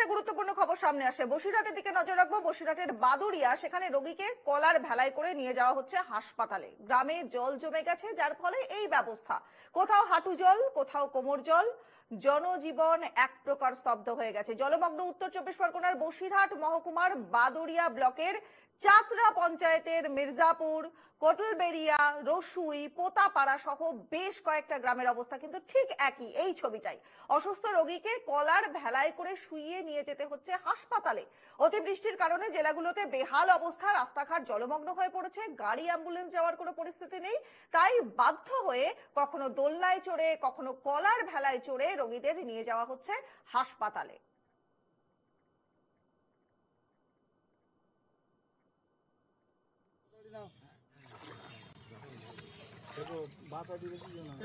একটা গুরুত্বপূর্ণ খবর সামনে আসে। বসিরহাটের দিকে নজর রাখবো। বসিরহাটের বাদুড়িয়া, সেখানে রোগীকে কলার ভেলায় করে নিয়ে যাওয়া হচ্ছে হাসপাতালে। গ্রামে জল জমে গেছে, যার ফলে এই ব্যবস্থা। কোথাও হাঁটু জল, কোথাও কোমর জল। জনজীবন এক প্রকার স্তব্ধ হয়ে গেছে। জলমগ্ন উত্তর চব্বিশ পরগনার বসিরহাট মহকুমার বাদুড়িয়া ব্লকের চাতরা পঞ্চায়েতের মির্জাপুর, কোটলবেড়িয়া, রসুই, পোতাপাড়া সহ বেশ কয়েকটা গ্রামের অবস্থা কিন্তু ঠিক একই, এই ছবিটাই। অসুস্থ রোগীকে কলার ভেলায় করে শুইয়ে নিয়ে যেতে হচ্ছে হাসপাতালে। অতিবৃষ্টির কারণে জেলাগুলোতে বেহাল অবস্থা, রাস্তাঘাট জলমগ্ন হয়ে পড়েছে, গাড়ি অ্যাম্বুলেন্স যাওয়ার কোনো পরিস্থিতি নেই। তাই বাধ্য হয়ে কখনো দোলনায় চড়ে, কখনো কলার ভেলায় চড়ে রোগীদের নিয়ে যাওয়া হচ্ছে হাসপাতালে।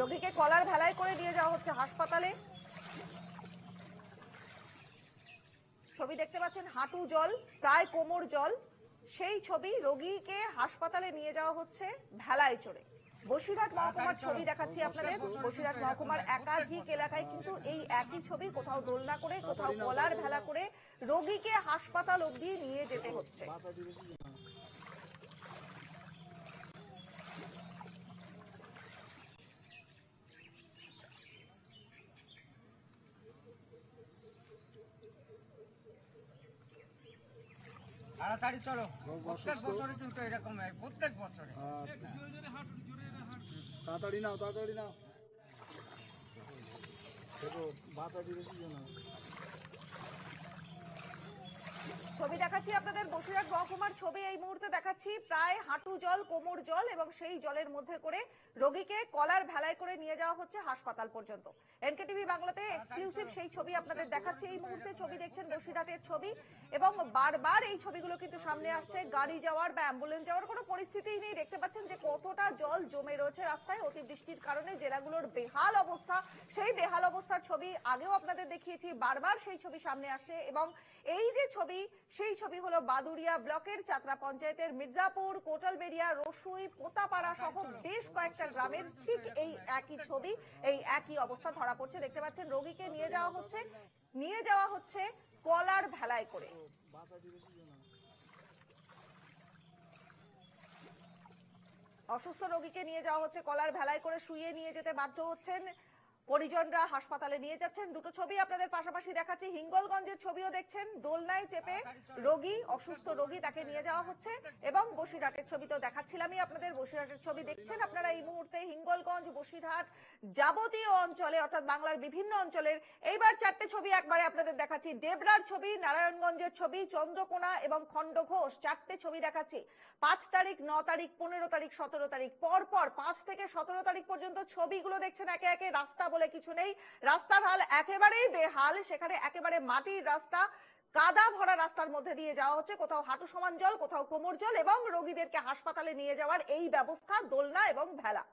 রোগীকে কলার ভেলায় করে নিয়ে যাওয়া হচ্ছে হাসপাতালে। ছবি দেখতে পাচ্ছেন, হাঁটু জল, প্রায় কোমর জল। সেই ছবি, রোগীকে হাসপাতালে নিয়ে যাওয়া হচ্ছে ভেলায় চড়ে। বসিরহাট মহকুমার ছবি দেখাচ্ছি আপনাদের। বসিরহাট মহকুমার একাধিক এলাকায় কিন্তু এই একই ছবি, কোথাও দোলনা করে, কোথাও কলার ভেলা করে রোগীকে হাসপাতাল অবধি নিয়ে যেতে হচ্ছে। তাড়াতাড়ি চলো, প্রত্যেক বছরে কিন্তু এরকম হয়, প্রত্যেক বছরে। তাড়াতাড়ি নাও, তাড়াতাড়ি নাও, দেখো বাসাটি বেশি না। ছবি দেখাচ্ছি আপনাদের, বসিরহাট মহকুমার ছবি এই মুহূর্তে দেখাচ্ছি। প্রায় হাঁটু জল, কোমর জল, এবং সেই জলের মধ্যে করে রোগীকে কলার ভেলায় করে নিয়ে যাওয়া হচ্ছে হাসপাতাল পর্যন্ত। এনকেটিভি বাংলাতে এক্সক্লুসিভ সেই ছবি আপনাদের দেখাচ্ছি এই মুহূর্তে। ছবি দেখছেন বসিরহাটের ছবি, এবং বারবার এই ছবিগুলো কিন্তু সামনে আসছে। গাড়ি যাওয়ার বা অ্যাম্বুলেন্স যাওয়ার কোনো পরিস্থিতিই নেই। দেখতে পাচ্ছেন যে কতটা জল জমে রয়েছে রাস্তায়। অতিবৃষ্টির কারণে জেলাগুলোর বেহাল অবস্থা, সেই বেহাল অবস্থার ছবি আগেও আপনাদের দেখিয়েছি, বারবার সেই ছবি সামনে আসছে। এবং এই যে ছবি, সেই ছবি হলো বাদুড়িয়া ব্লকের চাতরা পঞ্চায়েতের মির্জাপুর, কোটলবেড়িয়া, রসুই, পোতাপাড়া সহ বেশ কয়েকটা গ্রামের ঠিক এই একই ছবি, এই একই অবস্থা ধরা পড়ছে। দেখতে পাচ্ছেন রোগীকে নিয়ে যাওয়া হচ্ছে কলার ভেলায় করে। অসুস্থ রোগীকে নিয়ে যাওয়া হচ্ছে কলার ভেলায় করে, শুইয়ে নিয়ে যেতে বাধ্য হচ্ছেন পরিজনরা, হাসপাতালে নিয়ে যাচ্ছেন। দুটো ছবি আপনাদের পাশাপাশি দেখাচ্ছি। হিঙ্গলগঞ্জের ছবিও দেখছেন, দোলনায় চেপে রোগী, অসুস্থ রোগী, তাকে নিয়ে যাওয়া হচ্ছে। এবং বসিরহাটের ছবি তো দেখাচ্ছিলামই আপনাদের, বসিরহাটের ছবি দেখছেন আপনারা এই মুহূর্তে। হিঙ্গলগঞ্জ, বসিরহাট যাবতীয় অঞ্চলে, অর্থাৎ বাংলার বিভিন্ন অঞ্চলের। এইবার চারটে ছবি একবারে আপনাদের দেখাচ্ছি। ডেবরার ছবি, নারায়ণগঞ্জের ছবি, চন্দ্রকোনা এবং খণ্ডঘোষ, চারটে ছবি দেখাচ্ছি। 5 তারিখ, 9 তারিখ, 15 তারিখ, 17 তারিখ, পরপর 5 থেকে 17 তারিখ পর্যন্ত ছবিগুলো দেখছেন একে একে। রাস্তা বলে কিছু নেই, রাস্তার হাল একেবারেই বেহাল। সেখানে একেবারে মাটির রাস্তা, কাদা ভরা রাস্তার মধ্যে দিয়ে যাওয়া হচ্ছে। কোথাও হাঁটু সমান জল, কোথাও কোমর জল, এবং রোগীদেরকে হাসপাতালে নিয়ে যাওয়ার এই ব্যবস্থা, দোলনা এবং ভেলা।